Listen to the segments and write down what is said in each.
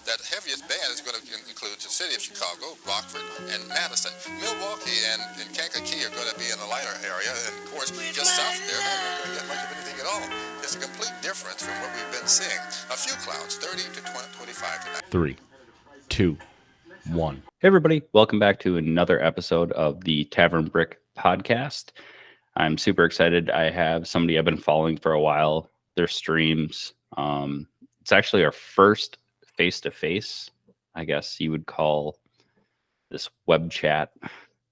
that heaviest band is going to include the city of Chicago, Rockford, and Madison. Milwaukee and Kankakee are going to be in the lighter area, and of course, just south of there, they're not going to get much of anything at all. It's a complete difference from what we've been seeing. A few clouds, 30 to 25 tonight. 3, 2, 1. Hey, everybody. Welcome back to another episode of the Tavern Brick podcast. I'm super excited. I have somebody I've been following for a while, their streams. It's actually our first face-to-face, I guess you would call this web chat.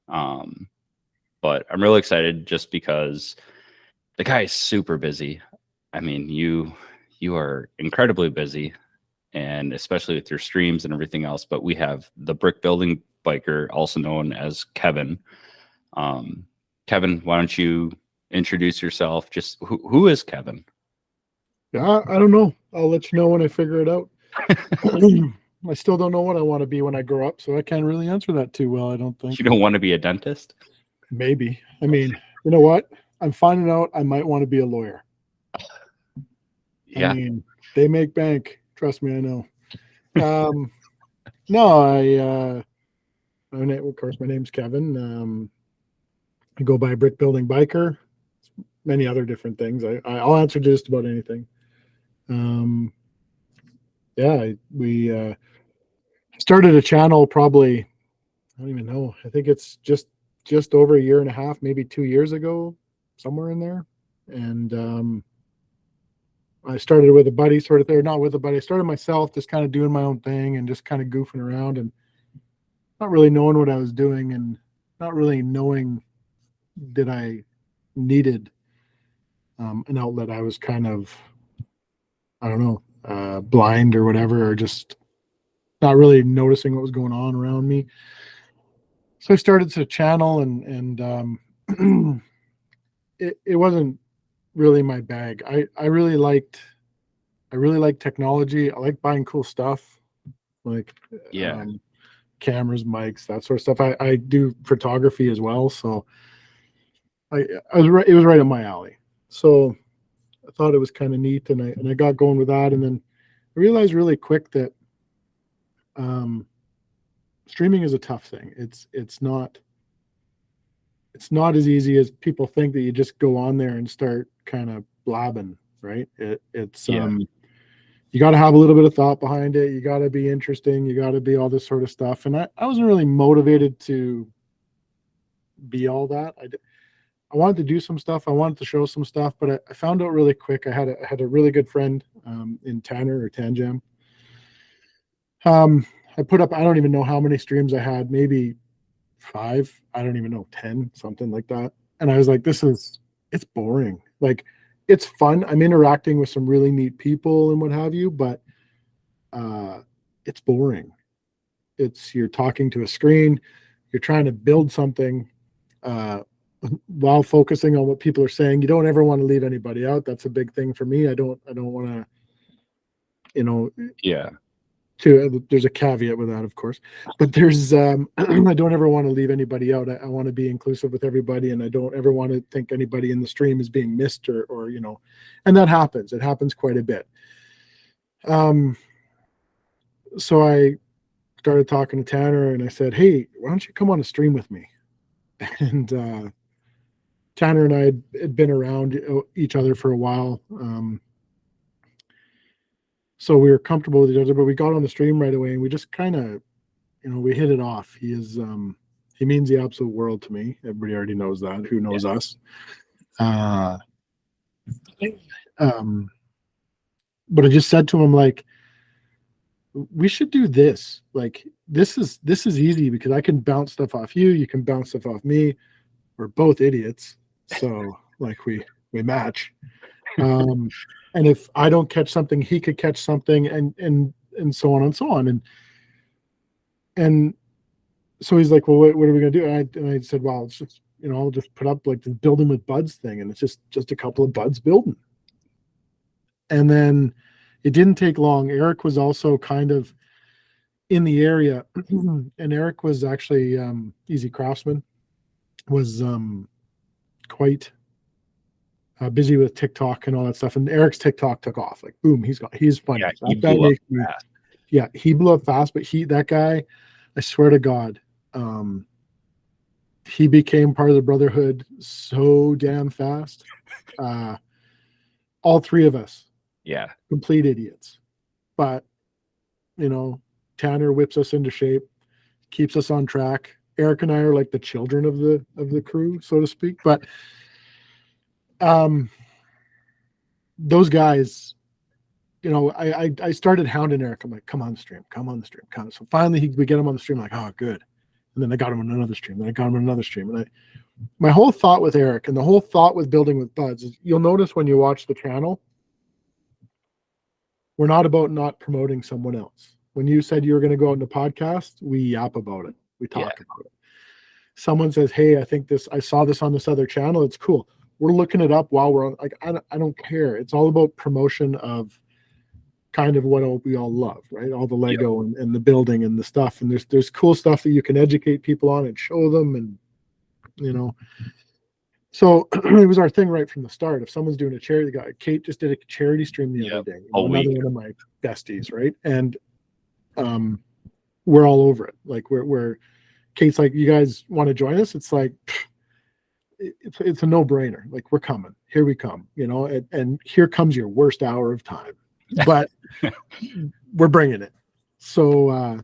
But I'm really excited just because the guy is super busy. I mean, you are incredibly busy, and especially with your streams and everything else. But we have the Brick Building Biker, also known as Kevin. Kevin, why don't you introduce yourself? Just who is Kevin? Yeah, I don't know. I'll let you know when I figure it out. I still don't know what I want to be when I grow up, so I can't really answer that too well, I don't think. You don't want to be a dentist? Maybe. I mean, you know what? I'm finding out I might want to be a lawyer. Yeah. I mean, they make bank. Trust me, I know. No, of course, my name's Kevin. I go by Brick Building Biker, many other different things. I'll answer just about anything. We started a channel probably, I don't even know. I think it's just over a year and a half, maybe 2 years ago, somewhere in there. And I started with a buddy, not with a buddy. I started myself, just kind of doing my own thing and just kind of goofing around and not really knowing what I was doing and not really knowing that I needed an outlet. I was kind of, I don't know, blind or whatever, or just not really noticing what was going on around me. So I started the channel, and it wasn't really my bag. I really liked technology. I like buying cool stuff, like cameras, mics, that sort of stuff. I do photography as well, so it was right up my alley. So I thought it was kind of neat, and I got going with that, and then I realized really quick that streaming is a tough thing. It's not as easy as people think, that you just go on there and start kind of blabbing, right? You got to have a little bit of thought behind it. You got to be interesting. You got to be all this sort of stuff. And I wasn't really motivated to be all that. I wanted to do some stuff. I wanted to show some stuff, but I found out really quick. I had a really good friend in Tanner or Tanjam. I put up, I don't even know how many streams I had, maybe 5, I don't even know, 10, something like that. And I was like, it's boring. Like, it's fun. I'm interacting with some really neat people and what have you, but it's boring. You're talking to a screen, you're trying to build something while focusing on what people are saying. You don't ever want to leave anybody out. That's a big thing for me. I don't want to, there's a caveat with that, of course, but there's I don't ever want to leave anybody out. I want to be inclusive with everybody, and I don't ever want to think anybody in the stream is being missed or and that happens. It happens quite a bit. So I started talking to Tanner, and I said, hey, why don't you come on a stream with me? And Tanner and I had been around each other for a while. So we were comfortable with each other, but we got on the stream right away, and we just kind of, we hit it off. He means the absolute world to me. Everybody already knows that, who knows us. But I just said to him, like, we should do this. Like, this is easy because I can bounce stuff off you. You can bounce stuff off me. We're both idiots. So like we match. And if I don't catch something, he could catch something, and so on and so on. And so he's like, well, what are we gonna do? And I said, well, it's just, I'll just put up like the building with buds thing, and it's just a couple of buds building. And then it didn't take long. Eric was also kind of in the area, and Eric was actually Easy Craftsman, was quite busy with TikTok and all that stuff. And Eric's TikTok took off. Like, boom, he's funny. Yeah, that makes me, Yeah, he blew up fast, but that guy, I swear to God, he became part of the brotherhood so damn fast. All three of us, Yeah. complete idiots. But, Tanner whips us into shape, keeps us on track. Eric and I are like the children of the crew, so to speak. But those guys, I started hounding Eric. I'm like, come on the stream. So finally we get him on the stream. I'm like, oh, good. And then I got him on another stream. Then I got him on another stream. And my whole thought with Eric and the whole thought with Building with Buds is, you'll notice when you watch the channel, we're not about not promoting someone else. When you said you were going to go out in the podcast, we yap about it. We talk about it. Someone says, hey, I saw this on this other channel. It's cool. We're looking it up while we're on. Like, I don't care. It's all about promotion of kind of what we all love, right? All the Lego and the building and the stuff. And there's cool stuff that you can educate people on and show them. And, so it was our thing right from the start. If someone's doing a charity, Kate just did a charity stream the other day. Another one of my besties, right? And we're all over it. Like we're Kate's like, you guys want to join us? It's like, it's a no-brainer. Like, we're coming. Here we come. And here comes your worst hour of time. But we're bringing it. So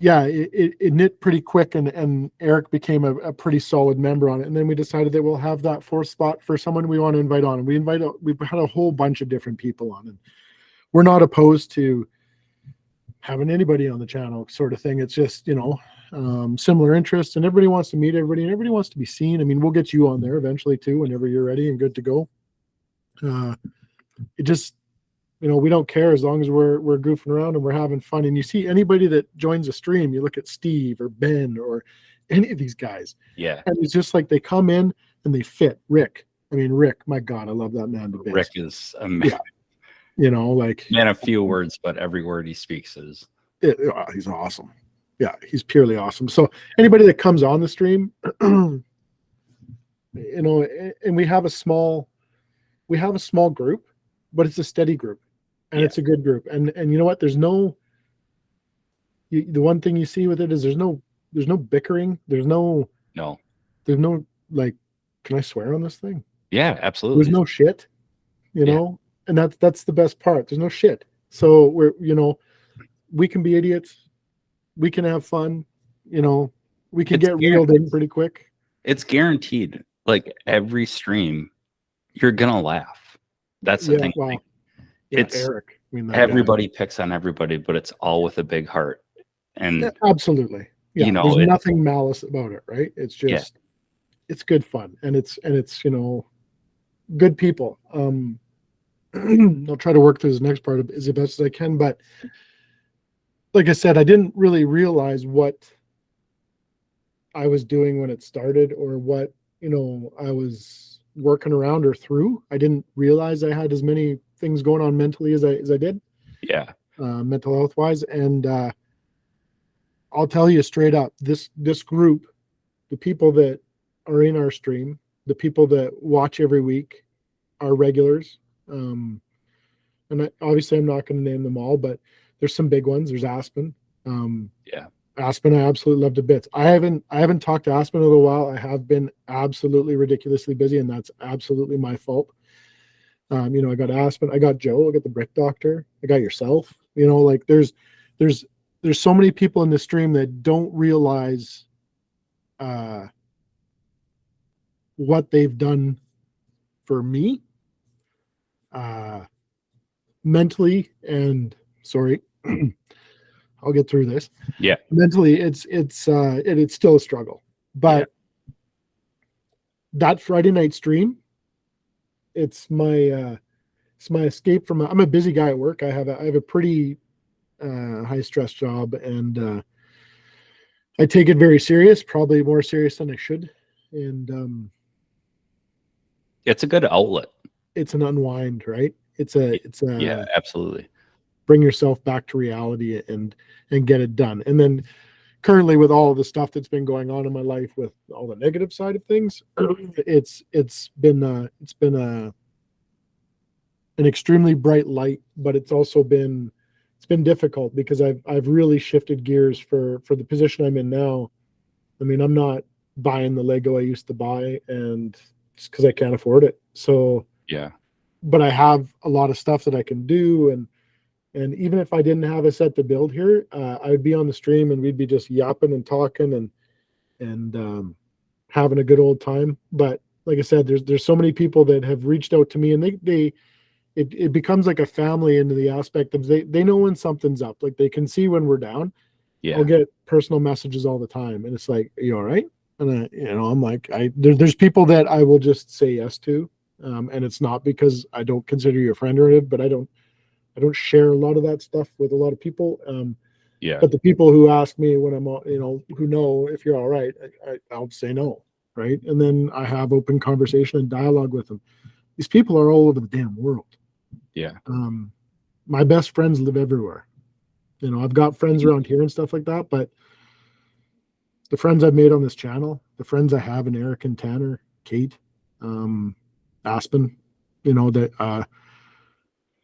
it knit pretty quick, and Eric became a pretty solid member on it. And then we decided that we'll have that fourth spot for someone we want to invite on. And we've had a whole bunch of different people on, and we're not opposed to having anybody on the channel sort of thing. It's just, similar interests, and everybody wants to meet everybody, and everybody wants to be seen. I mean, we'll get you on there eventually too, whenever you're ready and good to go. It just, we don't care as long as we're goofing around and we're having fun. And you see anybody that joins a stream, you look at Steve or Ben or any of these guys. Yeah. And it's just like they come in and they fit. Rick, my God, I love that man to bits. Rick is a man. Like, man of few words, but every word he speaks is. He's awesome. Yeah, he's purely awesome. So anybody that comes on the stream, and we have a small group, but it's a steady group, and it's a good group. And you know what? There's the one thing you see with it is there's no bickering. There's no like, can I swear on this thing? Yeah, absolutely. There's no shit, and that's the best part. There's no shit. So we can be idiots. We can have fun. We can get reeled in pretty quick. It's guaranteed. Like, every stream, you're gonna laugh. That's the thing. Well, it's Eric. Everybody picks on everybody, but it's all with a big heart. And absolutely. Yeah, there's nothing malice about it, right? It's just it's good fun, and it's good people. I'll try to work through this next part as best as I can, but like I said, I didn't really realize what I was doing when it started, or what I was working around or through. I didn't realize I had as many things going on mentally as I did. Yeah. Mental health wise. And I'll tell you straight up, this group, the people that are in our stream, the people that watch every week, are regulars. And obviously I'm not going to name them all, but there's some big ones. There's Aspen. Aspen, I absolutely love to bits. I haven't talked to Aspen in a little while. I have been absolutely ridiculously busy, and that's absolutely my fault. I got Aspen, I got Joe, I got the Brick Doctor, I got yourself. Like there's so many people in the stream that don't realize what they've done for me mentally, and sorry. I'll get through this. Yeah. Mentally, it's still a struggle. But that Friday night stream, it's my escape from. I'm a busy guy at work. I have a pretty high stress job, and I take it very serious. Probably more serious than I should. And it's a good outlet. It's an unwind, right? It's yeah, absolutely. Bring yourself back to reality and get it done. And then currently, with all of the stuff that's been going on in my life, with all the negative side of things, it's been a an extremely bright light, but it's been difficult because I've really shifted gears for the position I'm in now. I mean, I'm not buying the Lego I used to buy, and it's because I can't afford it. So Yeah. but I have a lot of stuff that I can do, and even if I didn't have a set to build here, I would be on the stream and we'd be just yapping and talking and having a good old time. But like I said, there's so many people that have reached out to me, and it becomes like a family into the aspect of they know when something's up. Like they can see when we're down. Yeah. I'll get personal messages all the time, and it's like, "Are you all right?" And I'm like, there's people that I will just say yes to, and it's not because I don't consider you a friend or anything, but I don't share a lot of that stuff with a lot of people. Yeah. But the people who ask me when I'm, who know if you're all right, I'll say no, right? And then I have open conversation and dialogue with them. These people are all over the damn world. Yeah. My best friends live everywhere. I've got friends around here and stuff like that, but the friends I've made on this channel, the friends I have in Eric and Tanner, Kate, Aspen, that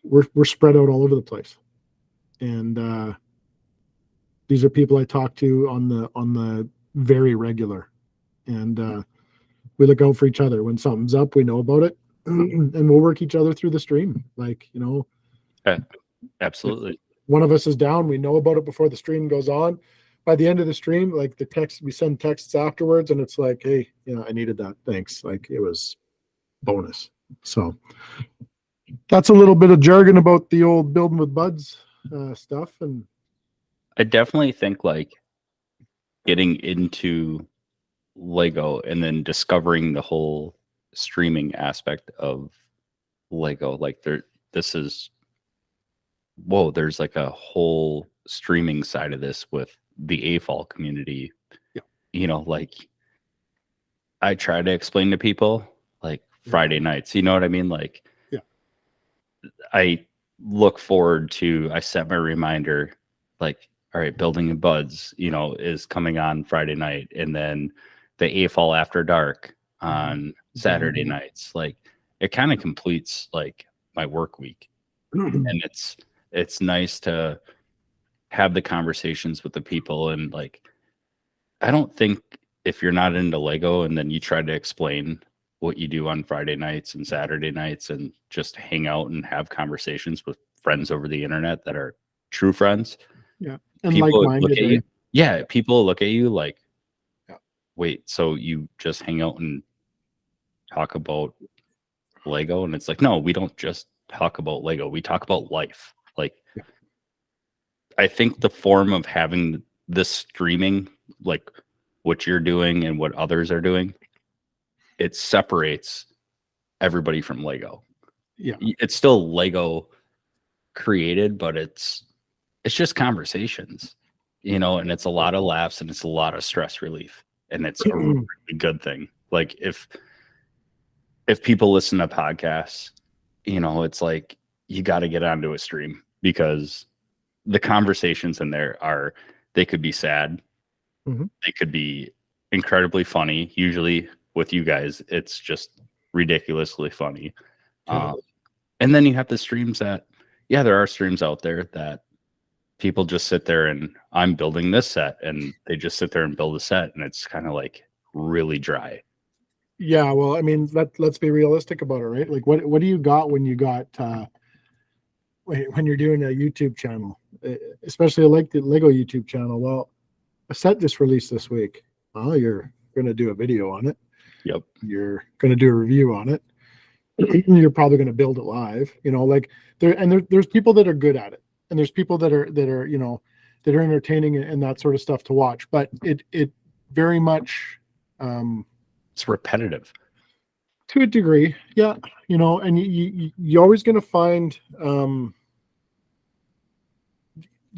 we're spread out all over the place. And these are people I talk to on the very regular. And we look out for each other. When something's up, we know about it. And we'll work each other through the stream. Like, Absolutely. One of us is down, we know about it before the stream goes on. By the end of the stream, like we send texts afterwards, and it's like, hey, I needed that. Thanks. Like it was bonus. So that's a little bit of jargon about the old building with buds stuff. And I definitely think like getting into Lego and then discovering the whole streaming aspect of Lego, like there's like a whole streaming side of this with the AFOL community. Yeah. Like I try to explain to people like Friday nights, you know what I mean? Like, yeah, I look forward to, I set my reminder, like, all right, Building in Buds, is coming on Friday night, and then the AFOL After Dark on Saturday nights. Like it kind of completes like my work week. And it's nice to have the conversations with the people. And like, I don't think if you're not into Lego and then you try to explain what you do on Friday nights and Saturday nights and just hang out and have conversations with friends over the internet that are true friends. Yeah. And people like-minded, look at you. Yeah. People look at you like, yeah, wait, so you just hang out and talk about Lego? And it's like, no, we don't just talk about Lego. We talk about life. Like, yeah. I think the form of having this streaming, like what you're doing and what others are doing, it separates everybody from Lego. Yeah. It's still Lego created, but it's just conversations, and it's a lot of laughs and it's a lot of stress relief, and it's a really good thing. Like if people listen to podcasts, it's like you got to get onto a stream, because the conversations in there they could be sad. Mm-hmm. They could be incredibly funny. Usually with you guys, it's just ridiculously funny. Totally. And then you have the streams that, there are streams out there that people just sit there and I'm building this set, and they just sit there and build a set, and it's kind of like really dry. Yeah, well, I mean, let's be realistic about it, right? Like, what do you got when you got when you're doing a YouTube channel, especially like the Lego YouTube channel? Well, a set just released this week. Well, you're going to do a video on it. Yep. You're going to do a review on it. You're probably going to build it live. Like there's people that are good at it, and there's people that are that are entertaining and that sort of stuff to watch. But it very much. It's repetitive to a degree, yeah. And you're always going to find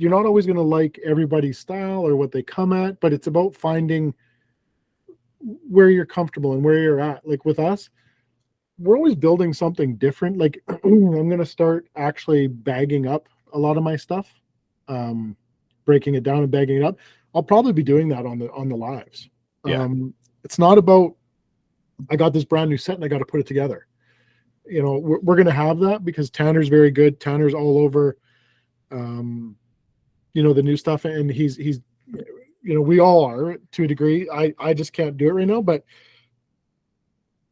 you're not always going to like everybody's style or what they come at, but it's about finding where you're comfortable and where you're at. Like with us, we're always building something different. Like I'm going to start actually bagging up a lot of my stuff, breaking it down and bagging it up. I'll probably be doing that on the lives. Yeah. It's not about I got this brand new set and I got to put it together. you know, we're going to have that because Tanner's very good. Tanner's all over, you know, the new stuff, and he's, you know, we all are to a degree. I just can't do it right now, but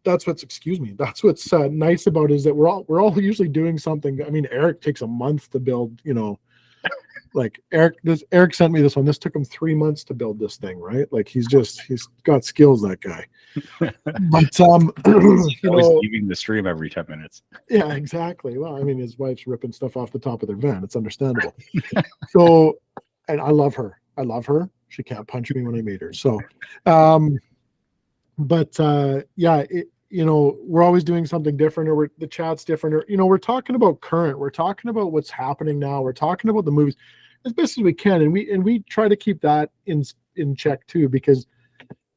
that's what's, that's what's nice about it, is that we're all usually doing something. I mean, Eric takes a month to build, you know, like Eric sent me this one. This took him 3 months to build this thing, right? Like he's got skills, that guy. But He's you always know, leaving the stream every 10 minutes. yeah, exactly. Well, I mean, his wife's ripping stuff off the top of their van. It's understandable. So, and I love her. She can't punch me when I meet her. So, but yeah, you know, we're always doing something different, or the chat's different, or, you know, we're talking about current, we're talking about what's happening now, we're talking about the movies as best as we can, and we try to keep that in check too, because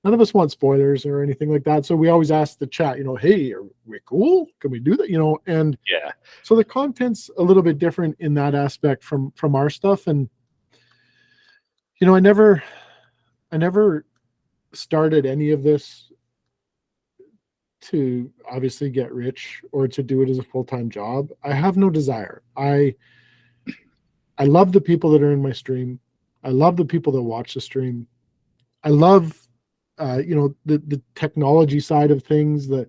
none of us want spoilers or anything like that. So we always ask the chat, you know, hey, are we cool? Can we do that? You know, and Yeah. so the content's a little bit different in that aspect from our stuff. And you know, I never started any of this to obviously get rich or to do it as a full-time job. I have no desire. I love the people that are in my stream. I love the people that watch the stream. I love you know, the technology side of things, the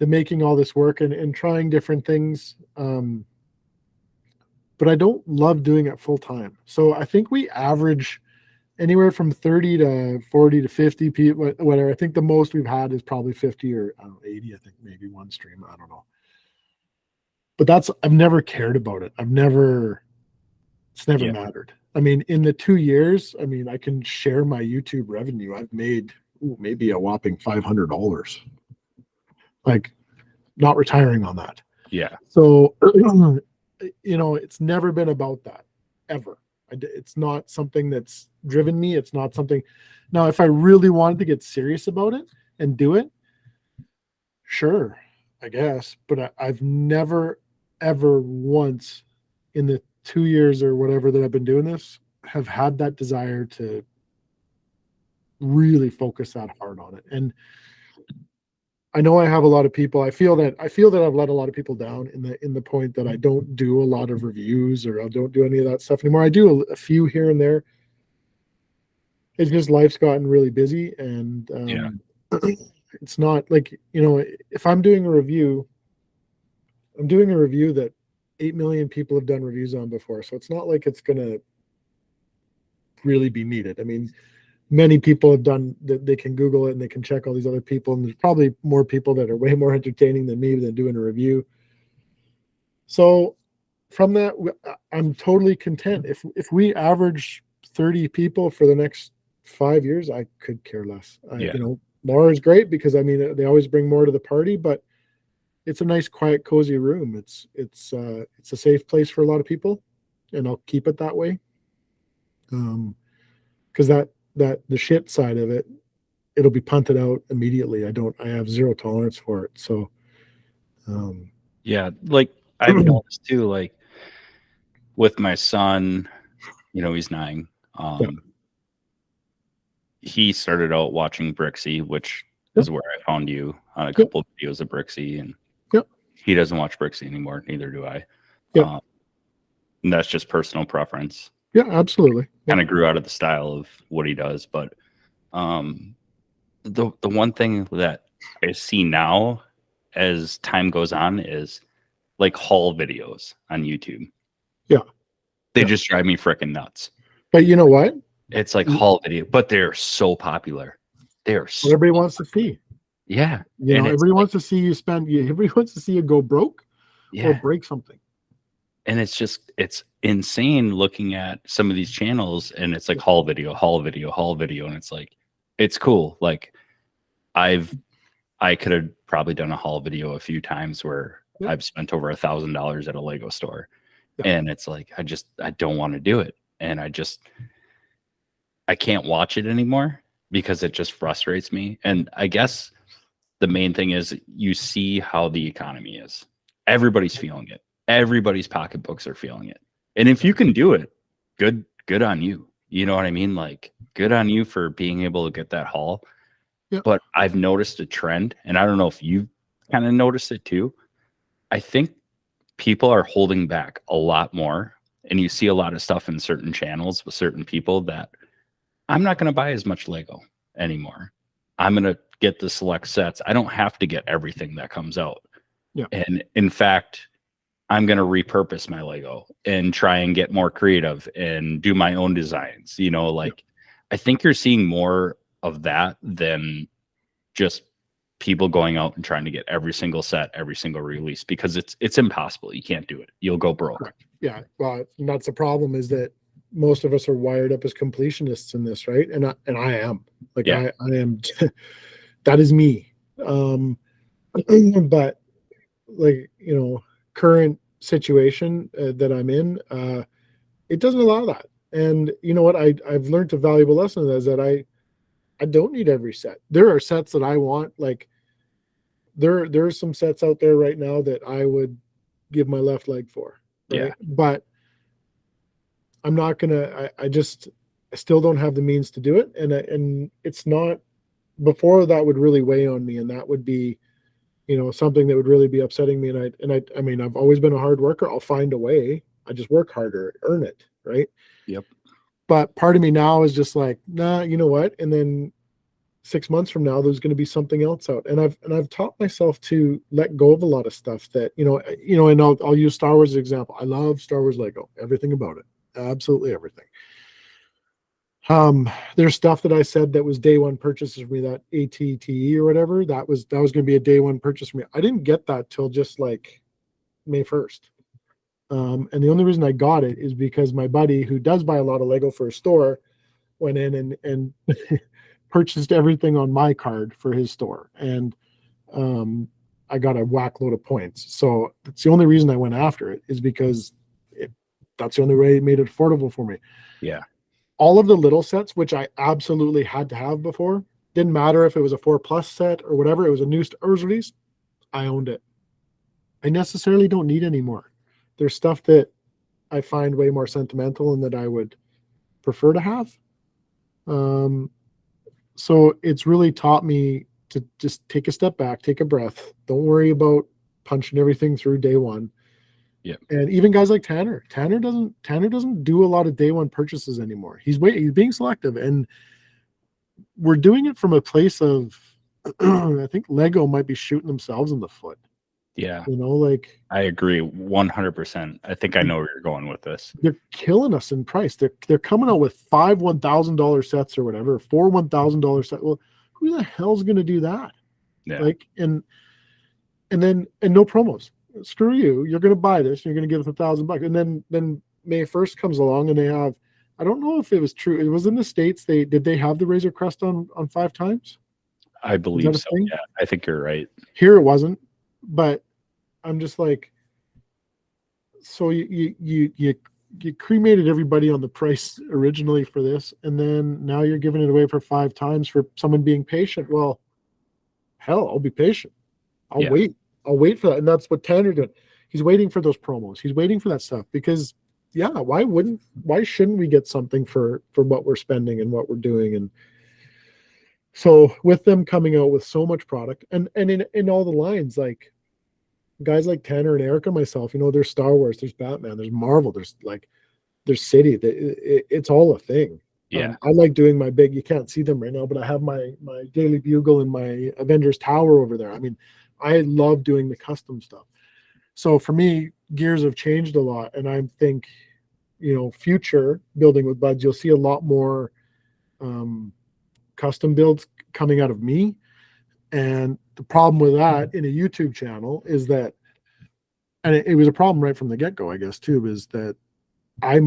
making all this work and trying different things. But I don't love doing it full time. So I think we average anywhere from 30 to 40 to 50 people, whatever. I think the most we've had is probably 50 or I don't know, 80, I think maybe one stream. I don't know. But I've never cared about it. It's never mattered. I mean, in the 2 years, I mean, I can share my YouTube revenue. I've made maybe a whopping $500. Like, not retiring on that. Yeah. So, you know, it's never been about that, ever. It's not something that's driven me. It's not something. Now, if I really wanted to get serious about it and do it, sure, I guess. But I've never, ever once in the 2 years or whatever that I've been doing this have had that desire to really focus that hard on it. And I know I have a lot of people. I feel that I've let a lot of people down in the point that I don't do a lot of reviews, or I don't do any of that stuff anymore. I do a few here and there. It's just life's gotten really busy, and it's not like, you know, if I'm doing a review, I'm doing a review that 8 million people have done reviews on before. So it's not like it's gonna really be needed. I mean, many people have done that. They can Google it and they can check all these other people. And there's probably more people that are way more entertaining than me than doing a review. So from that, I'm totally content. If we average 30 people for the next 5 years, I could care less. You know, more is great because, I mean, they always bring more to the party, but it's a nice, quiet, cozy room. It's a safe place for a lot of people, and I'll keep it that way. Because that the shit side of it, it'll be punted out immediately. I have zero tolerance for it. So, yeah, like I've noticed too, like with my son, you know, he's 9. He started out watching Brixie, which is where I found you on a couple of videos of Brixie, and he doesn't watch Brixie anymore. Neither do I. And that's just personal preference. Yeah, absolutely. Kind of grew out of the style of what he does, but the one thing that I see now as time goes on is like haul videos on YouTube. Yeah, they just drive me freaking nuts. But you know what? It's like haul video, but they're so popular. They're so everybody wants to see. Yeah, you know, everybody wants to see you spend. Everybody wants to see you go broke or break something. And it's insane looking at some of these channels, and it's like haul video, and it's like, it's cool. Like I could have probably done a haul video a few times where I've spent over $1,000 at a Lego store, and it's like I don't want to do it, and I can't watch it anymore because it just frustrates me. And I guess the main thing is you see how the economy is. Everybody's feeling it. Everybody's pocketbooks are feeling it. And if you can do it, good on you. You know what I mean? Like, good on you for being able to get that haul. But I've noticed a trend, and I don't know if you kind of noticed it too. I think people are holding back a lot more, and you see a lot of stuff in certain channels with certain people that I'm not going to buy as much Lego anymore. I'm going to get the select sets. I don't have to get everything that comes out. Yeah. And in fact, I'm going to repurpose my Lego and try and get more creative and do my own designs. You know, like I think you're seeing more of that than just people going out and trying to get every single set, every single release, because it's impossible. You can't do it. You'll go broke. Correct. Yeah. Well, and that's the problem, is that most of us are wired up as completionists in this, right? And I am. Like, Yeah. I am. That is me. But like, you know, current situation that I'm in, it doesn't allow that. And you know what? I've learned a valuable lesson is that I don't need every set. There are sets that I want. Like there's some sets out there right now that I would give my left leg for. Right? Yeah. But I'm not gonna. I still don't have the means to do it, and it's not. Before that would really weigh on me, and that would be, you know, something that would really be upsetting me. I mean, I've always been a hard worker. I'll find a way. I just work harder, earn it, right? Yep. But part of me now is just like, nah, you know what? And then 6 months from now, there's going to be something else out. And I've taught myself to let go of a lot of stuff that, you know, and I'll use Star Wars as an example. I love Star Wars Lego, everything about it, absolutely everything. There's stuff that I said that was day one purchases for me, that ATTE or whatever, that was going to be a day one purchase for me. I didn't get that till just like May 1st. And the only reason I got it is because my buddy, who does buy a lot of Lego for a store, went in and purchased everything on my card for his store. And I got a whack load of points. So that's the only reason I went after it, is because that's the only way it made it affordable for me. Yeah. All of the little sets, which I absolutely had to have before, didn't matter if it was a 4+ set or whatever, it was a new Star Wars release, I owned it. I necessarily don't need any more. There's stuff that I find way more sentimental and that I would prefer to have. So it's really taught me to just take a step back, take a breath. Don't worry about punching everything through day one. Yeah. And even guys like Tanner doesn't do a lot of day one purchases anymore. He's being selective, and we're doing it from a place of I think Lego might be shooting themselves in the foot. Yeah. You know, like, I agree 100%. I think I know where you're going with this. they're killing us in price. They're coming out with 5 $1,000 sets or whatever, 4 $1,000 sets. Well, who the hell's going to do that? Yeah. Like, and no promos. Screw you. You're going to buy this. And you're going to give us $1,000, and then May 1st comes along and they have. I don't know if it was true. It was in the States. Did they have the Razor Crest on 5 times? I believe so. thing? Yeah, I think you're right. Here it wasn't, but I'm just like, so you cremated everybody on the price originally for this, and then now you're giving it away for 5 times for someone being patient. Well, hell, I'll be patient. I'll wait. I'll wait for that. And that's what Tanner did. He's waiting for those promos. He's waiting for that stuff because, yeah, why shouldn't we get something for what we're spending and what we're doing? And so with them coming out with so much product and in all the lines, like guys like Tanner and Eric and myself, you know, there's Star Wars, there's Batman, there's Marvel, there's City. It's all a thing. Yeah. I like doing my big, you can't see them right now, but I have my Daily Bugle and my Avengers Tower over there. I mean, I love doing the custom stuff. So for me, gears have changed a lot. And I think, you know, future building with buds, you'll see a lot more custom builds coming out of me. And the problem with that in a YouTube channel is that, and it was a problem right from the get-go, I guess, too, is that I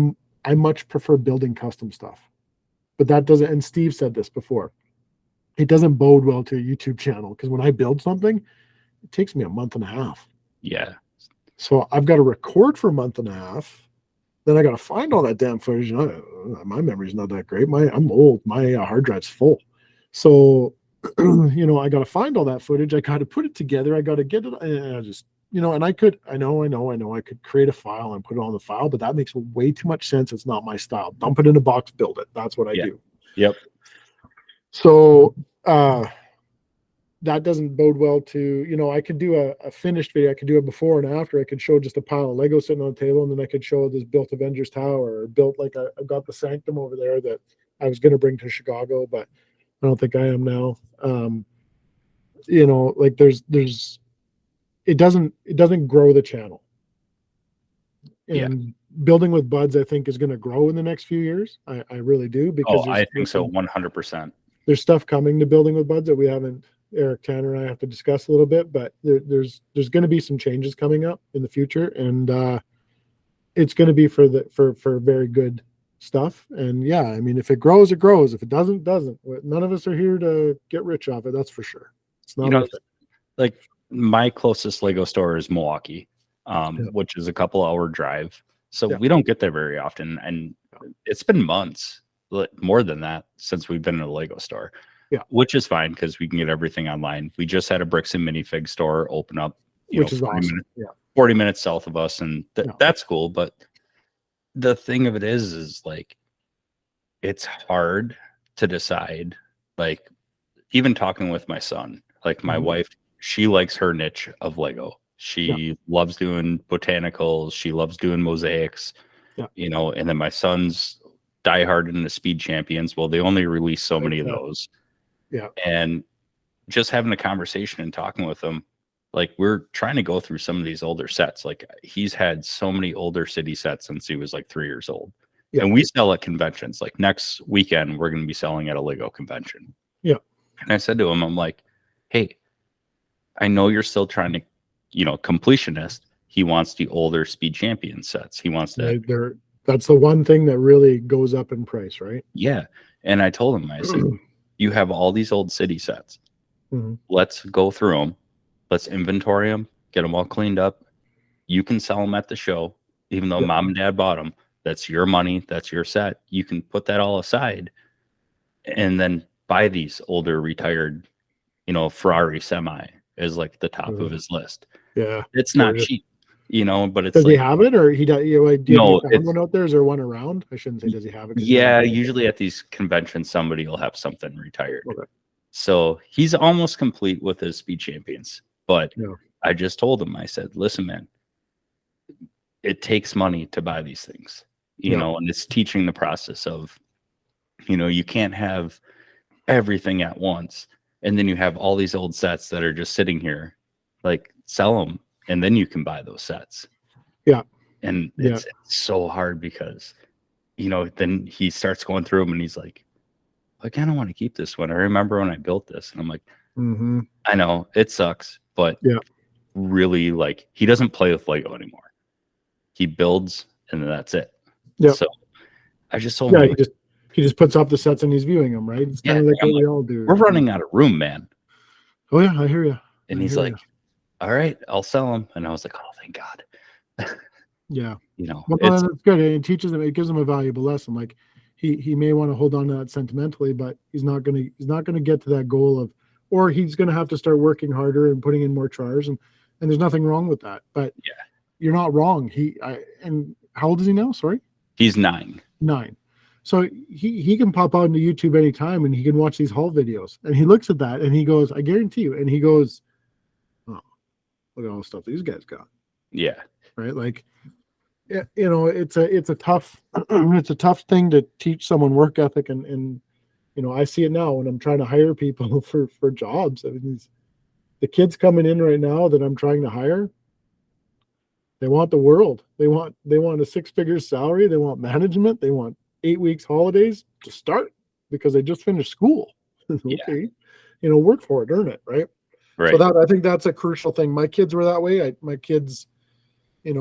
much prefer building custom stuff. But that doesn't, and Steve said this before, it doesn't bode well to a YouTube channel, because when I build something, it takes me a month and a half. Yeah. So I've got to record for a month and a half. Then I got to find all that damn footage. My memory's not that great. I'm old. My hard drive's full. So, you know, I got to find all that footage. I got to put it together. I got to get it. And I just, you know, and I could create a file and put it on the file, but that makes way too much sense. It's not my style. Dump it in a box, build it. That's what I do. Yep. So, that doesn't bode well to, I could do a finished video. I could do a before and after. I could show just a pile of Lego sitting on the table, and then I could show this built Avengers Tower, or built like I've got the Sanctum over there that I was going to bring to Chicago, but I don't think I am now. Like there's it doesn't grow the channel. And building with buds, I think, is going to grow in the next few years. I really do, because I think so, 100%. There's stuff coming to building with buds that we haven't, Eric Tanner and I have to discuss a little bit, but there's going to be some changes coming up in the future, and it's going to be for very good stuff. And yeah, I mean, if it grows, it grows. If it doesn't, it doesn't. None of us are here to get rich off it. That's for sure. It's not worth it. Like my closest Lego store is Milwaukee, which is a couple hour drive. So we don't get there very often. And it's been months, more than that, since we've been in a Lego store. Yeah. Which is fine, because we can get everything online. We just had a Bricks and Minifig store open up, which is awesome. 40 minutes south of us. And that's cool. But the thing of it is like, it's hard to decide. Like, even talking with my son, like my wife, she likes her niche of Lego. She loves doing botanicals. She loves doing mosaics, and then my son's diehard into Speed Champions. Well, they only release so many of those. Yeah. And just having a conversation and talking with them, like, we're trying to go through some of these older sets. Like, he's had so many older city sets since he was like 3 years old. Yeah. And we sell at conventions. Like, next weekend, we're going to be selling at a Lego convention. Yeah. And I said to him, I'm like, hey, I know you're still trying to, completionist. He wants the older Speed Champion sets. He wants that. That's the one thing that really goes up in price, right? Yeah. And I told him, I said, you have all these old city sets. Let's go through them. Let's inventory them, get them all cleaned up. You can sell them at the show, even though mom and dad bought them. That's your money. That's your set. You can put that all aside and then buy these older retired, Ferrari semi is like the top of his list. Yeah. It's not cheap, but it's does he have it, or he does? No, one out there. Is there one around? I shouldn't say does he have it. Yeah. Usually at these conventions, somebody will have something retired. Okay. So he's almost complete with his Speed Champions, but I just told him, I said, listen, man, it takes money to buy these things, and it's teaching the process of, you can't have everything at once. And then you have all these old sets that are just sitting here, like, sell them, and then you can buy those sets. Yeah. And it's so hard because, then he starts going through them and he's like, I kind of want to keep this one. I remember when I built this. And I'm like, I know it sucks, but really, like, he doesn't play with Lego anymore. He builds and then that's it. Yeah. So I just told him, he just puts up the sets and he's viewing them, right? It's kind of like what we all do. We're running out of room, man. Oh yeah, I hear you. And he's like, all right, I'll sell them. And I was like, oh, thank God. Yeah. Well, that's good. It teaches him, it gives him a valuable lesson. Like, he may want to hold on to that sentimentally, but he's not gonna get to that goal of, or he's gonna have to start working harder and putting in more chars, and there's nothing wrong with that. But you're not wrong. And how old is he now? Sorry? He's 9. 9. So he can pop out into YouTube anytime and he can watch these haul videos, and he looks at that and he goes, I guarantee you, and he goes, oh, look at all the stuff these guys got. Yeah. Right. Like, it's a tough it's a tough thing to teach someone work ethic, and I see it now when I'm trying to hire people for jobs. I mean, the kids coming in right now that I'm trying to hire, they want the world. They want a 6-figure salary. They want management. They want 8 weeks holidays to start because they just finished school. Okay. Work for it, earn it. Right. So I think that's a crucial thing. My kids were that way. My kids had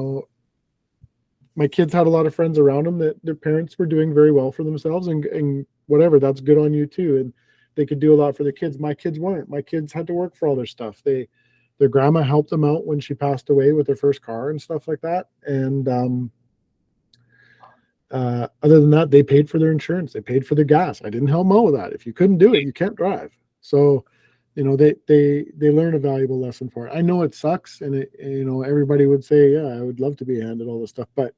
a lot of friends around them that their parents were doing very well for themselves, and whatever, that's good on you too. And they could do a lot for their kids. My kids weren't. My kids had to work for all their stuff. Their grandma helped them out when she passed away with their first car and stuff like that. And other than that, they paid for their insurance. They paid for their gas. I didn't help them out with that. If you couldn't do it, you can't drive. So, they learn a valuable lesson for it. I know it sucks, and everybody would say, yeah, I would love to be handed all this stuff, but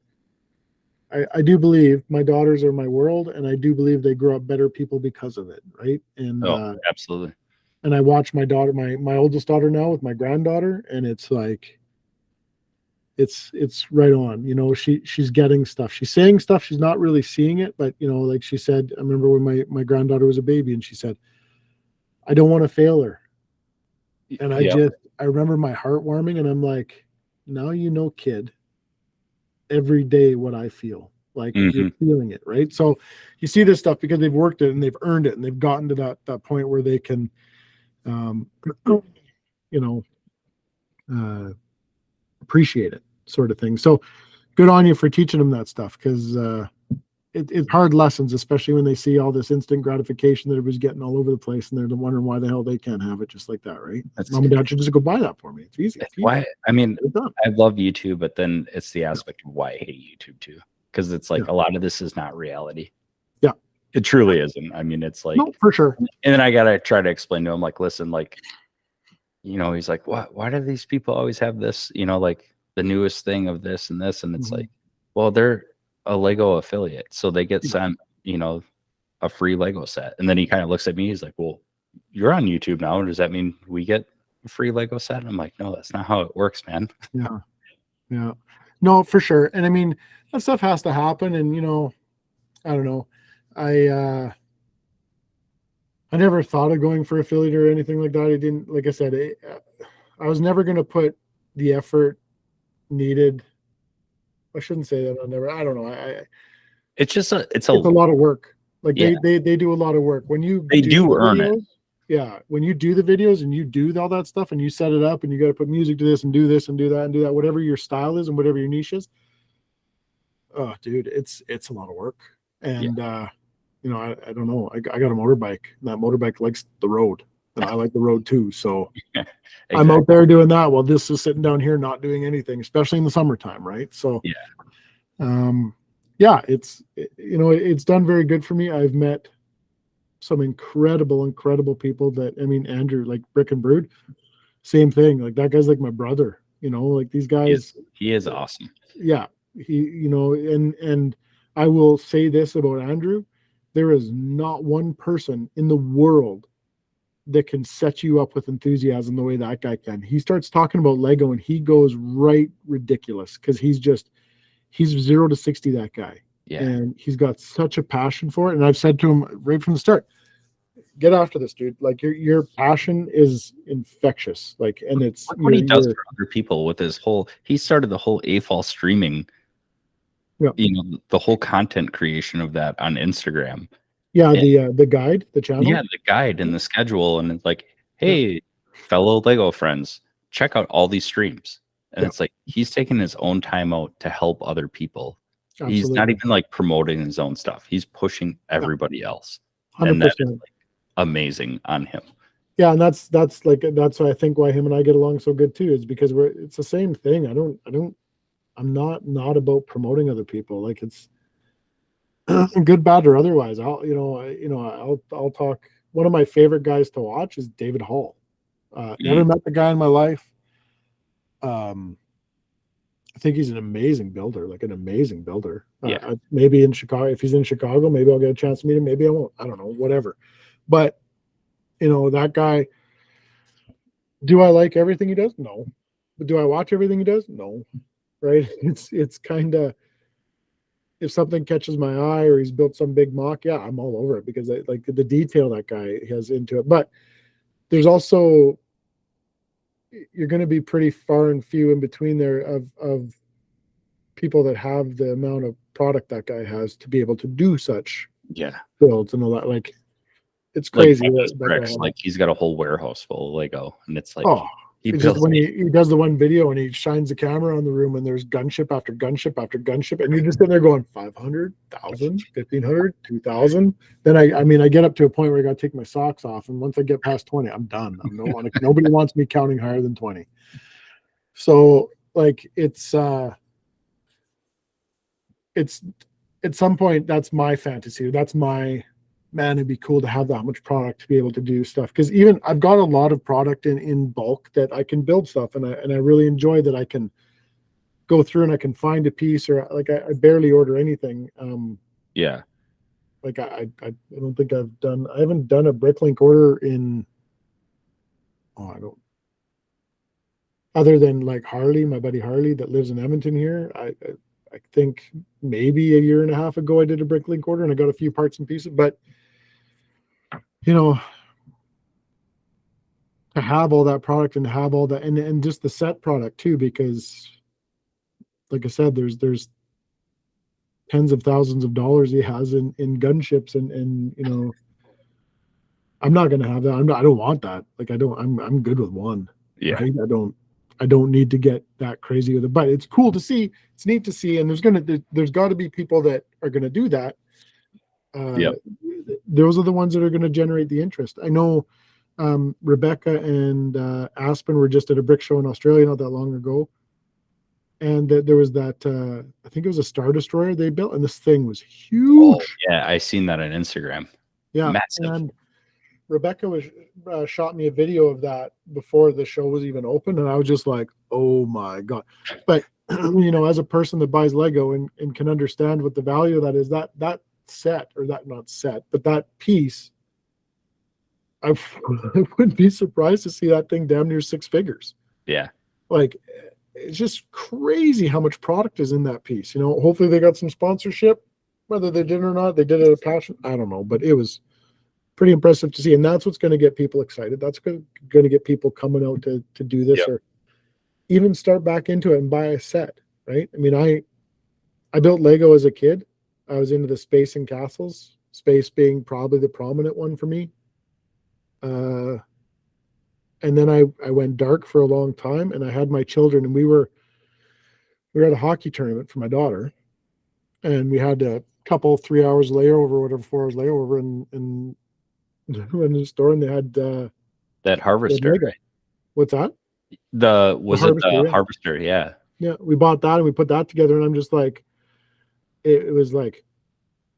I do believe my daughters are my world, and I do believe they grow up better people because of it, right? And absolutely. and I watch my daughter, my oldest daughter now with my granddaughter, and it's like, it's right on. You know, she's getting stuff. She's saying stuff. She's not really seeing it, but you know, like she said, I remember when my granddaughter was a baby, and she said, "I don't want to fail her." And I remember my heart warming, and I'm like, now you know, kid, every day what I feel. Like you're feeling it, right? So you see this stuff because they've worked it and they've earned it and they've gotten to that point where they can, appreciate it, sort of thing. So good on you for teaching them that stuff, because it's hard lessons, especially when they see all this instant gratification that everybody's getting all over the place, and they're wondering why the hell they can't have it just like that, right? Mom and dad should just go buy that for me. It's easy. Why? I mean, I love YouTube, but then it's the aspect of why I hate YouTube too, because it's like a lot of this is not reality. Yeah, it truly isn't. I mean, it's like, no, for sure. And then I gotta try to explain to him, like, listen, like, you know, he's like, why do these people always have this, you know, like the newest thing of this and this, and it's like, well, they're a Lego affiliate, so they get sent, you know, a free Lego set. And then he kind of looks at me, he's like, well, you're on YouTube now, does that mean we get a free Lego set? And I'm like, no, that's not how it works, man. Yeah, no, for sure. And I mean, that stuff has to happen. And you know, I don't know, I never thought of going for affiliate or anything like that. I didn't, like I said, I was never going to put the effort needed. I shouldn't say that. I don't know. It's just it's a lot of work. Like they do a lot of work. When you do earn it. Yeah. When you do the videos and you do all that stuff and you set it up and you got to put music to this and do this and do that and do that, whatever your style is and whatever your niche is. Oh, dude, it's a lot of work. And you know, I don't know. I got a motorbike. And that motorbike likes the road, and I like the road too. So exactly. I'm out there doing that while this is sitting down here not doing anything, especially in the summertime, right? So it's you know, it's done very good for me. I've met some incredible people that, I mean, Andrew, like Brick and Brood, same thing. Like that guy's like my brother, you know, like these guys. He is awesome. Yeah. You know, and I will say this about Andrew. There is not one person in the world that can set you up with enthusiasm the way that guy can. He starts talking about Lego and he goes right ridiculous, because he's 0 to 60, that guy. Yeah. And he's got such a passion for it. And I've said to him right from the start, get after this, dude. Like your passion is infectious. Like, and it's what he does for other people with his whole, he started the whole AFOL streaming. Yeah. You know, the whole content creation of that on Instagram. Yeah, the guide, the channel. Yeah, the guide and the schedule. And it's like, hey, fellow Lego friends, check out all these streams. And it's like, he's taking his own time out to help other people. Absolutely. He's not even like promoting his own stuff. He's pushing everybody else. 100%. And that is like amazing on him. Yeah, and that's why I think why him and I get along so good too, is because it's the same thing. I'm not about promoting other people. Like, it's good, bad, or otherwise. I'll talk. One of my favorite guys to watch is David Hall. Never met the guy in my life. I think he's an amazing builder, maybe in Chicago, if he's in Chicago, maybe I'll get a chance to meet him. Maybe I won't. I don't know, whatever. But you know, that guy, do I like everything he does? No. But do I watch everything he does? No. Right? It's kind of, if something catches my eye or he's built some big mock, yeah, I'm all over it, because I like the detail that guy has into it. But there's also, you're going to be pretty far and few in between there of people that have the amount of product that guy has to be able to do such builds and all that. Like, it's crazy. Like he's got a whole warehouse full of Lego, and it's like, he does the one video and he shines the camera on the room and there's gunship after gunship after gunship, and you're just sitting there going 500, 1,000, 1,500, 2,000. Then I get up to a point where I got to take my socks off, and once I get past 20, I'm done. Nobody wants me counting higher than 20. So like it's at some point, that's my fantasy. That's my, man, it'd be cool to have that much product to be able to do stuff. Because even I've got a lot of product in bulk that I can build stuff, and I really enjoy that. I can go through and I can find a piece, or like I barely order anything. Like I don't think I haven't done a Bricklink order in Oh, I don't. Other than like Harley, my buddy Harley that lives in Edmonton here, I think maybe a year and a half ago I did a Bricklink order and I got a few parts and pieces. But you know, to have all that product and to have all that and just the set product too, because like I said, there's tens of thousands of dollars he has in gunships and you know, I'm not gonna have that. I don't want that. Like I'm good with one. Yeah. Right. I don't need to get that crazy with it. But it's cool to see. It's neat to see. And there's got to be people that are gonna do that. Yep. Those are the ones that are gonna generate the interest. I know Rebecca and Aspen were just at a brick show in Australia not that long ago. And there was that I think it was a Star Destroyer they built, and this thing was huge. Oh, yeah, I seen that on Instagram. Yeah, massive. And Rebecca was shot me a video of that before the show was even open, and I was just like, "Oh my god!" But you know, as a person that buys Lego and can understand what the value of that is, that set or that not set, but that piece, I wouldn't be surprised to see that thing damn near 6 figures. Yeah, like it's just crazy how much product is in that piece. You know, hopefully they got some sponsorship, whether they did or not. They did it a passion. I don't know, but it was pretty impressive to see. And that's what's going to get people excited. That's going to get people coming out to do this, or even start back into it and buy a set. Right. I mean, I built Lego as a kid. I was into the space and castles, space being probably the prominent one for me. And then I went dark for a long time, and I had my children, and we were at a hockey tournament for my daughter, and we had a couple 3 hours layover, whatever, 4 hours layover, and went in the store, and they had that harvester. Right? What's that? The harvester? Yeah. Yeah, we bought that and we put that together, and I'm just like, it was like,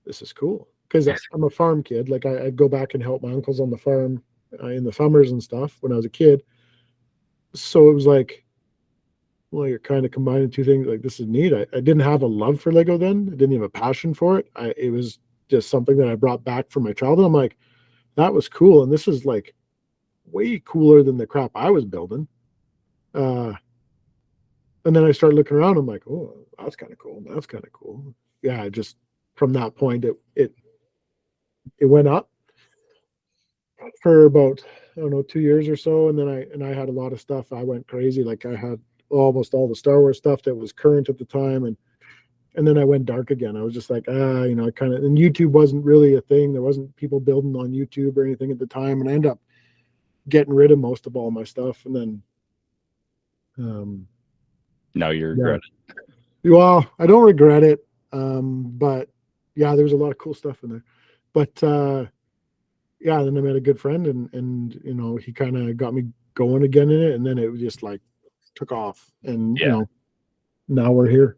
this is cool, because I'm a farm kid. Like I'd go back and help my uncles on the farm in the summers and stuff when I was a kid. So it was like, well, you're kind of combining two things. Like, this is neat. I didn't have a love for Lego then. I didn't have a passion for it. It was just something that I brought back from my childhood. I'm like, that was cool. And this is like way cooler than the crap I was building. And then I started looking around. I'm like, oh, that's kind of cool. That's kind of cool. Yeah, just from that point, it went up for about, I don't know, 2 years or so. And then I had a lot of stuff. I went crazy. Like I had almost all the Star Wars stuff that was current at the time. And then I went dark again. I was just like, you know, and YouTube wasn't really a thing. There wasn't people building on YouTube or anything at the time. And I ended up getting rid of most of all my stuff. And then, now you regret it. Well, I don't regret it. But yeah, there was a lot of cool stuff in there. But yeah, then I met a good friend, and you know, he kind of got me going again in it, and then it just like took off, and you know, now we're here.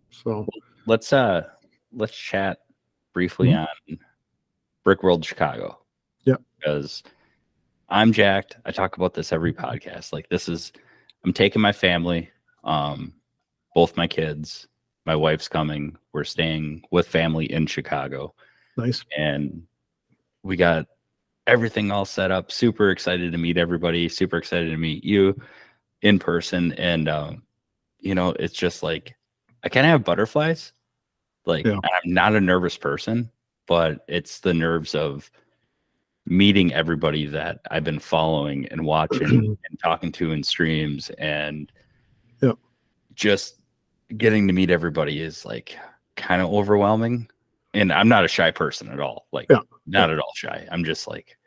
So let's chat briefly on Brick World Chicago. Yeah, because I'm jacked. I talk about this every podcast. Like, I'm taking my family, both my kids, my wife's coming. We're staying with family in Chicago. Nice. And we got everything all set up. Super excited to meet everybody. Super excited to meet you in person. And, you know, it's just like, I kind of have butterflies. Like, I'm not a nervous person, but it's the nerves of meeting everybody that I've been following and watching and talking to in streams, and just getting to meet everybody is like kind of overwhelming. And I'm not a shy person at all. Like, not at all shy. I'm just like,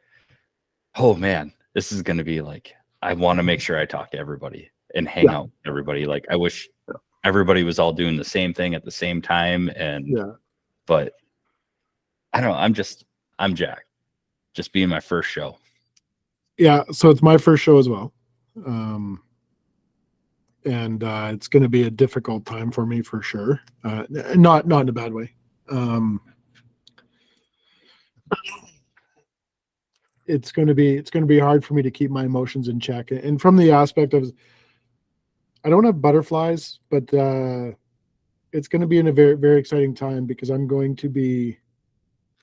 oh man, this is going to be like, I want to make sure I talk to everybody and hang out with everybody. Like, I wish everybody was all doing the same thing at the same time. And, but I don't know. I'm jacked. Just being my first show. Yeah. So it's my first show as well. And it's going to be a difficult time for me for sure. Not in a bad way. It's going to be hard for me to keep my emotions in check. And from the aspect of, I don't have butterflies, but it's going to be in a very, very exciting time, because I'm going to be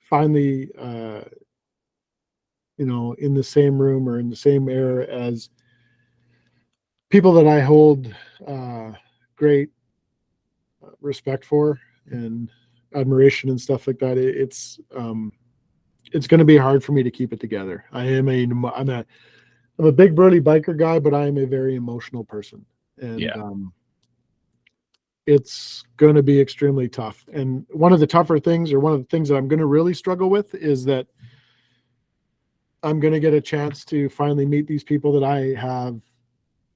finally in the same room or in the same air as people that I hold great respect for and admiration and stuff like that. It's going to be hard for me to keep it together. I'm a big burly biker guy, but I am a very emotional person, and it's going to be extremely tough. And one of the tougher things, or one of the things that I'm going to really struggle with, is that I'm going to get a chance to finally meet these people that I have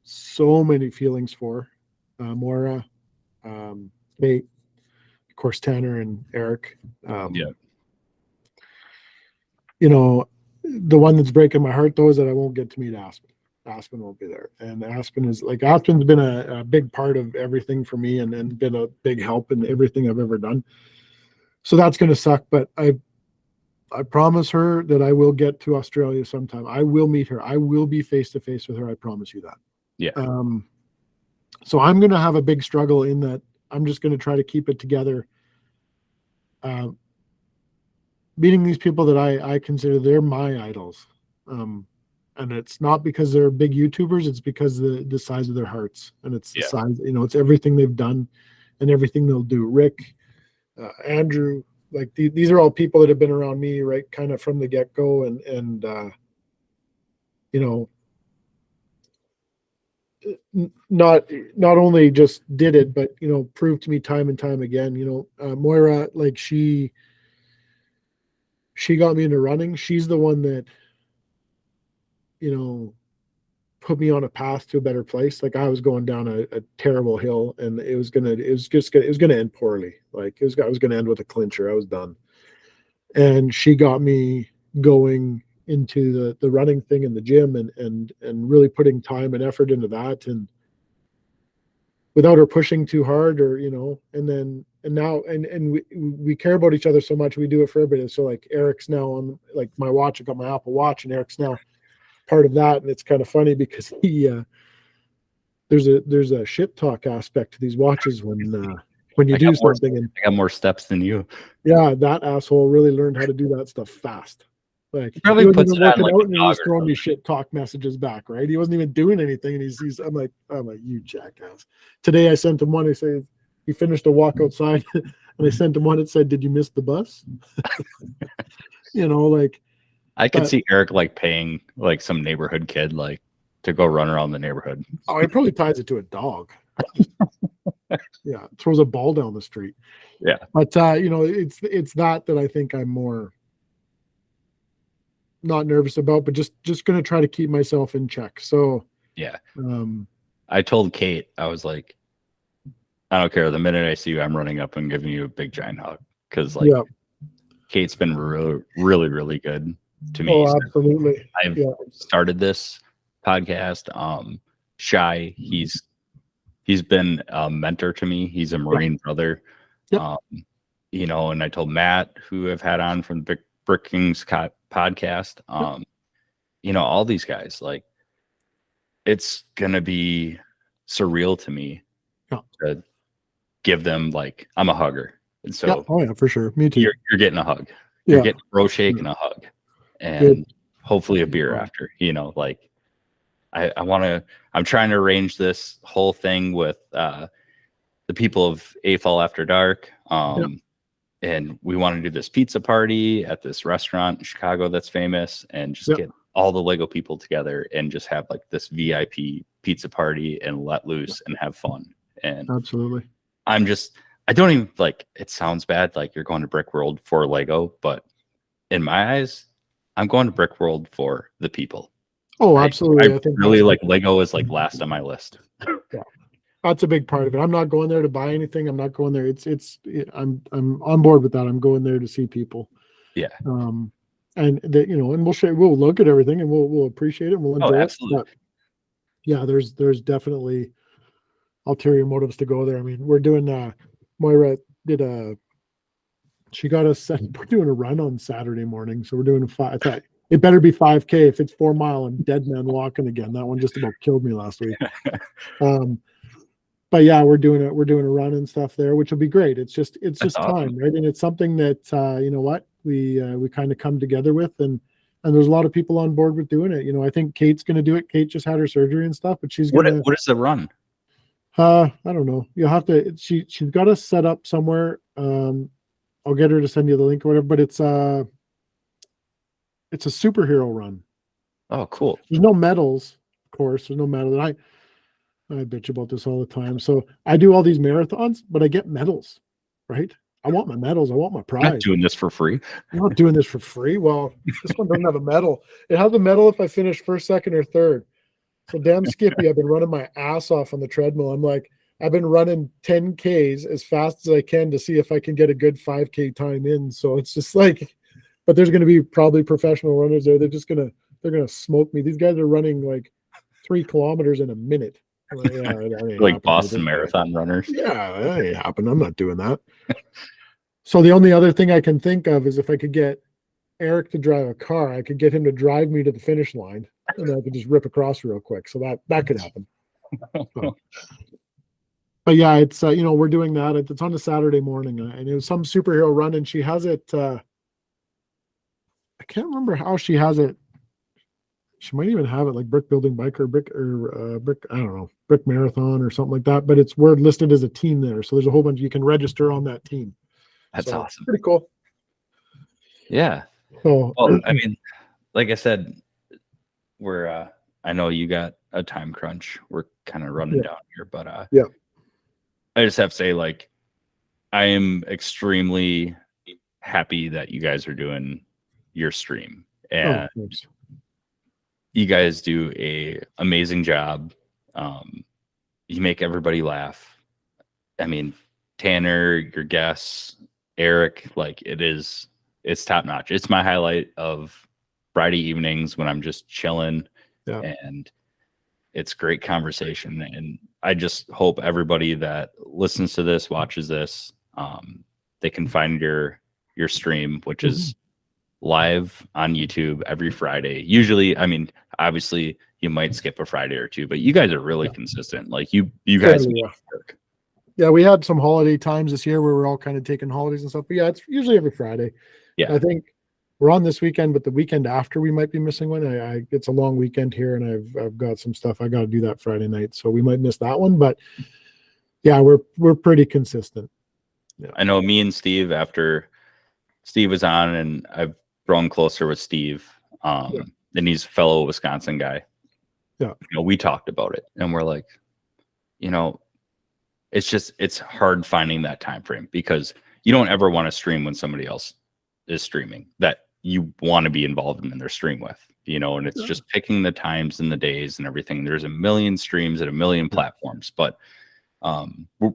so many feelings for. Moira, Kate, of course, Tanner and Eric. The one that's breaking my heart, though, is that I won't get to meet Aspen. Aspen won't be there. And Aspen's been a big part of everything for me and been a big help in everything I've ever done. So that's going to suck. But I promise her that I will get to Australia sometime. I will meet her. I will be face to face with her. I promise you that. Yeah. So I'm going to have a big struggle in that. I'm just going to try to keep it together. Meeting these people that I consider they're my idols. And it's not because they're big YouTubers, it's because the size of their hearts, and it's the size, it's everything they've done and everything they'll do. Rick, Andrew, like these are all people that have been around me, right, kind of from the get-go, and not only just did it, but proved to me time and time again. Moira, like she got me into running. She's the one that put me on a path to a better place. Like I was going down a terrible hill, and it was gonna end poorly. Like I was gonna end with a clincher. I was done. And she got me going into the running thing in the gym and really putting time and effort into that, and without her pushing too hard, or and now we care about each other so much, we do it for everybody. So like Eric's now on like my watch. I got my Apple Watch, and Eric's now part of that. And it's kind of funny because there's a shit talk aspect to these watches when you do something. And I got more steps than you. Yeah, that asshole really learned how to do that stuff fast. Like he probably puts it on like out, and he was throwing me shit talk messages back, right? He wasn't even doing anything, and I'm like, you jackass. Today I sent him one. I say he finished a walk outside, and I sent him one that said, "Did you miss the bus?" Like I could see Eric like paying like some neighborhood kid like to go run around the neighborhood. Oh, he probably ties it to a dog. Yeah, throws a ball down the street. Yeah, but it's that I think I'm more not nervous about, but just going to try to keep myself in check. So yeah, I told Kate, I was like, I don't care. The minute I see you, I'm running up and giving you a big giant hug, because like Kate's been really, really, really good to me. Oh, absolutely. I've started this podcast. Shy, he's been a mentor to me. He's a Marine brother. Yep. And I told Matt, who I've had on from the Brick Kings podcast, all these guys, like it's gonna be surreal to me to give them, like, I'm a hugger, and so for sure, me too. You're getting a hug. You're getting a bro shake and a hug, and hopefully a beer after. Like I'm trying to arrange this whole thing with the people of AFL After Dark. And we want to do this pizza party at this restaurant in Chicago that's famous, and just get all the Lego people together and just have like this VIP pizza party and let loose and have fun. And absolutely, I don't even, like, it sounds bad, like you're going to Brick World for Lego, but in my eyes, I'm going to Brick World for the people. Oh, absolutely. I think really like Lego is like last on my list. Yeah. That's a big part of it. I'm not going there to buy anything. I'm not going there. I'm on board with that. I'm going there to see people. Yeah. And that, and we'll look at everything, and we'll appreciate it, and we'll enjoy it. But yeah, there's definitely ulterior motives to go there. I mean, we're doing Moira she got us set. We're doing a run on Saturday morning. So we're doing I thought it better be 5K. If it's 4 mile, I'm dead man walking again. That one just about killed me last week. But yeah, we're doing a run and stuff there, which will be great. It's just awesome. time, right? And it's something that we kind of come together with, and and there's a lot of people on board with doing it. I think Kate's going to do it. Kate just had her surgery and stuff, but she's going to. What is the run? I don't know. You'll have to. She's got to set up somewhere. I'll get her to send you the link or whatever. But it's a superhero run. Oh, cool. There's no medals, of course. There's no medal. And I bitch about this all the time. So I do all these marathons, but I get medals, right? I want my medals. I want my prize. I'm not doing this for free. I'm not doing this for free. Well, this one doesn't have a medal. It has a medal if I finish first, second, or third. So damn Skippy, I've been running my ass off on the treadmill. I've been running 10Ks as fast as I can to see if I can get a good 5K time in. So it's just like, but there's going to be probably professional runners there. They're going to smoke me. These guys are running like 3 kilometers in a minute. Like Boston Marathon runners. Yeah, that ain't happening. I'm not doing that. So the only other thing I can think of is if I could get Eric to drive a car, I could get him to drive me to the finish line, and I could just rip across real quick. So that could happen. But yeah, it's we're doing that. It's on a Saturday morning, and it was some superhero run, and she has it. I can't remember how she has it. She might even have it like brick building bike or brick I don't know, brick marathon or something like that. But we're listed as a team there, so there's a whole bunch you can register on that team. That's awesome. Pretty cool. Yeah. So, well, I mean, like I said, we're I know you got a time crunch. We're kind of running down here, but yeah. I just have to say, like, I am extremely happy that you guys are doing your stream, and you guys do a amazing job. You make everybody laugh. I mean, Tanner, your guests, Eric, like it's top notch. It's my highlight of Friday evenings when I'm just chilling, and it's great conversation. And I just hope everybody that listens to this, watches this, they can find your stream, which is live on YouTube every Friday. Usually, I mean, obviously you might skip a Friday or two, but you guys are really consistent. Like you guys work. Yeah, we had some holiday times this year where we're all kind of taking holidays and stuff. But yeah, it's usually every Friday. Yeah. I think we're on this weekend, but the weekend after we might be missing one. It's a long weekend here, and I've got some stuff I got to do that Friday night, so we might miss that one. But yeah, we're pretty consistent. Yeah. I know me and Steve, after Steve was on, and I've grown closer with Steve. And he's a fellow Wisconsin guy. Yeah. We talked about it, and we're like, it's hard finding that time frame, because you don't ever want to stream when somebody else is streaming that you want to be involved in their stream with, and it's just picking the times and the days and everything. There's a million streams at a million platforms, but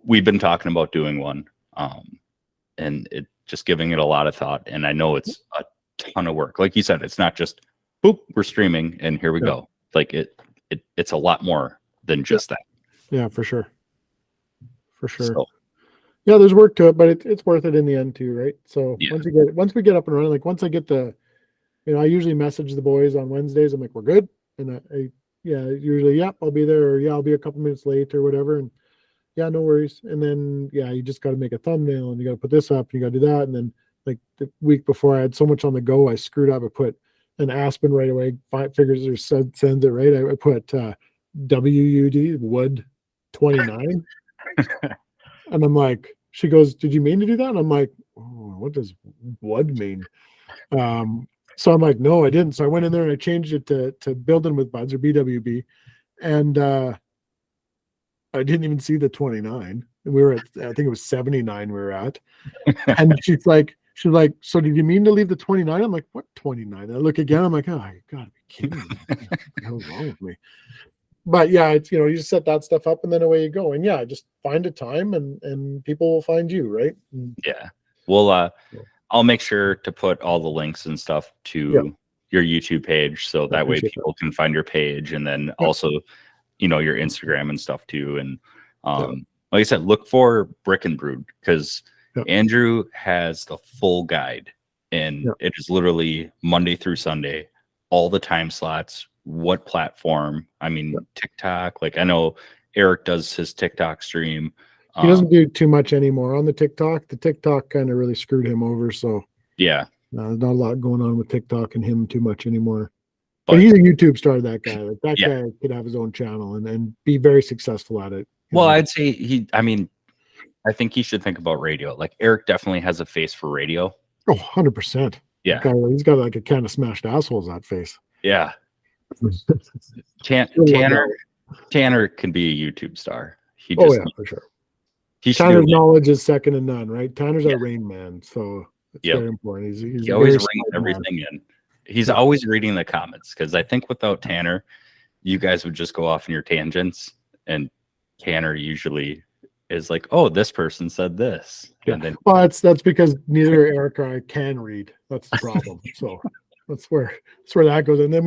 we've been talking about doing one, and it just giving it a lot of thought. And I know it's a ton of work. Like you said, it's not just boop, we're streaming and here we go. Like it's a lot more than just that. Yeah, for sure. So, yeah, there's work to it, but it's worth it in the end too, right? So once we get up and running, like once I get I usually message the boys on Wednesdays. I'm like, we're good, and usually, I'll be there, or I'll be a couple minutes late or whatever, and no worries. And then you just got to make a thumbnail, and you got to put this up, and you got to do that, and then like the week before, I had so much on the go, I screwed up. I put an Aspen right away, figures or sends it right. I put WUD Wood 29. And I'm like, she goes, did you mean to do that? And I'm like, oh, what does WUD mean? So I'm like, no, I didn't. So I went in there and I changed it to Building with Buds, or BWB. And I didn't even see the 29. And we were at, I think it was 79 we were at. And she's like, so did you mean to leave the 29? I'm like, what 29? And I look again, I'm like, oh, you gotta be kidding me. What the hell's wrong with me? But yeah, it's, you just set that stuff up and then away you go. And just find a time and people will find you, right? Yeah. Well, I'll make sure to put all the links and stuff to your YouTube page, so that way people can find your page, and then also, your Instagram and stuff too. And like I said, look for Brick and Brewed, because Andrew has the full guide, and it is literally Monday through Sunday, all the time slots, what platform. I mean, TikTok, like I know Eric does his TikTok stream. He doesn't do too much anymore on the TikTok. The TikTok kind of really screwed him over. So There's not a lot going on with TikTok and him too much anymore. But- But he's a YouTube star, that guy. Like, that Yeah. guy could have his own channel and be very successful at it. You Well, know? I'd say I think he should think about radio. Like Eric definitely has a face for radio. Oh, 100%. Yeah. Guy, he's got like a can of smashed assholes, that face. Yeah. Tanner can be a YouTube star. He Oh, just yeah, for sure. he should Tanner's do it. knowledge is second to none, right? Tanner's Yeah. our rain man, so it's Yep. very important. He's He a always very rings smart man. everything in. He's Yeah. always reading the comments because I think without Tanner, you guys would just go off in your tangents, and Tanner usually is like, "Oh, this person said this," Yeah. and then Well, that's because neither Eric or I can read. That's the problem. So that's where that goes. And then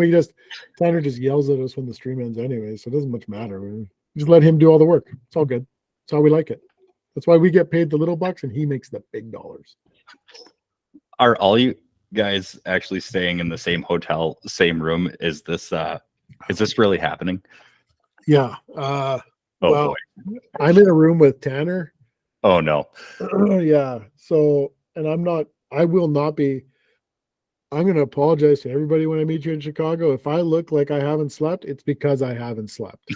Tanner just yells at us when the stream ends anyway, so it doesn't much matter. We just let him do all the work. It's all good. That's how we like it. That's why we get paid the little bucks and he makes the big dollars. are all you guys actually staying in the same hotel, same room? Is this really happening? Yeah. Oh Well, boy. I'm in a room with Tanner. Oh no. Yeah. So, and I will not be. I'm going to apologize to everybody when I meet you in Chicago. If I look like I haven't slept, it's because I haven't slept.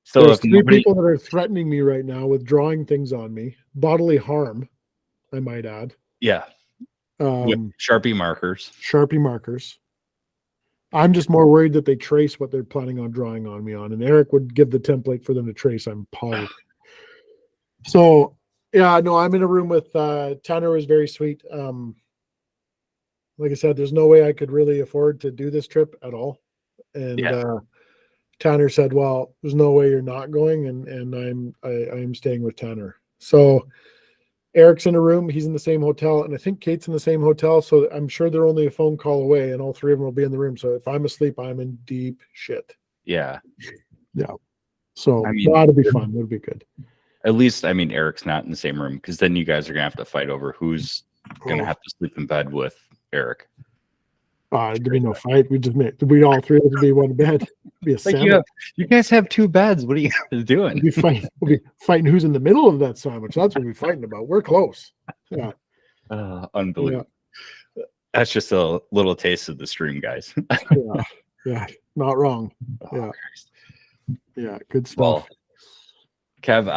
So There's if 3 nobody, people that are threatening me right now with drawing things on me, bodily harm, I might add. yeah, with Sharpie markers. Sharpie markers. I'm just more worried that they trace what they're planning on drawing on me on, and Eric would give the template for them to trace. I'm positive. So, yeah, no, I'm in a room with Tanner. Was very sweet. Like I said, there's no way I could really afford to do this trip at all, and Yeah. Tanner said, "Well, there's no way you're not going," and I'm staying with Tanner. So Eric's in a room. He's in the same hotel, and I think Kate's in the same hotel. So I'm sure they're only a phone call away, and all 3 of them will be in the room. So if I'm asleep, I'm in deep shit. Yeah. So I mean- that'll be fun. It'll be good. At least Eric's not in the same room because then you guys are gonna have to fight over who's gonna Oh, have to sleep in bed with Eric. there'd be no fight. We all 3 of us would be one bed. It'd be a Like sandwich. you guys have 2 beds. What are you guys doing? We'll be fighting who's in the middle of that sandwich. That's what we're fighting about. We're close. Yeah. Unbelievable. That's just a little taste of the stream, guys. Yeah. Not wrong. Oh, Yeah. Christ. Yeah. Good stuff. Well, Kev,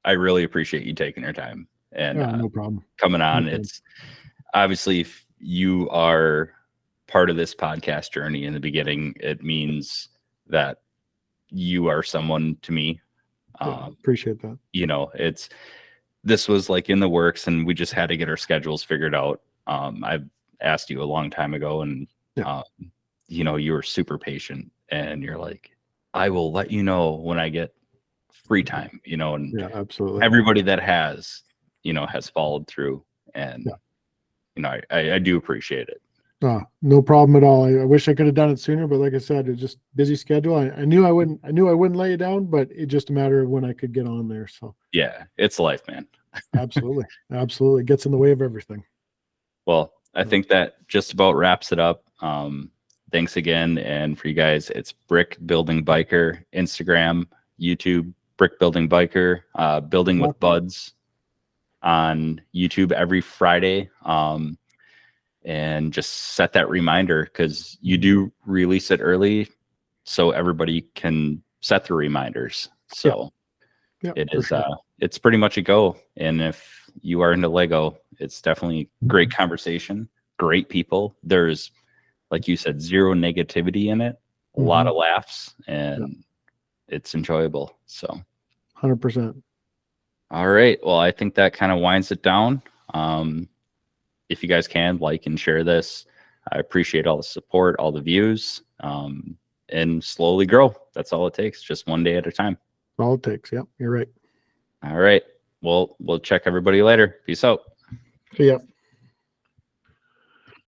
I really appreciate you taking your time and Yeah, no problem. coming on. problem. It's obviously if you are part of this podcast journey in the beginning, it means that you are someone to me. Yeah, appreciate that. This was like in the works and we just had to get our schedules figured out. I've asked you a long time ago and Yeah. you were super patient and you're like, I will let you know when I get free time, and Yeah, absolutely. everybody that has followed through and I do appreciate it. No problem at all. I wish I could have done it sooner, but like I said, it's just busy schedule. I knew I wouldn't lay it down, but it's just a matter of when I could get on there. So Yeah, it's life, man. absolutely. Absolutely. It gets in the way of everything. Well, I think that just about wraps it up. Thanks again. And for you guys, it's Brick Building Biker, Instagram, YouTube, Brick Building Biker, Building with Buds on YouTube every Friday. And just set that reminder because you do release it early so everybody can set the reminders. So Yeah, it for is sure. it's pretty much a go. And if you are into Lego, it's definitely great conversation, great people. There's, like you said, 0 negativity in it, a lot of laughs, and it's enjoyable. So 100%. all right. Well, I think that kind of winds it down. If you guys can like and share this, I appreciate all the support, all the views, and slowly grow. That's all it takes. Just one day at a time. All it takes. Yeah, you're right. All right. Well, we'll check everybody later. Peace out. See ya.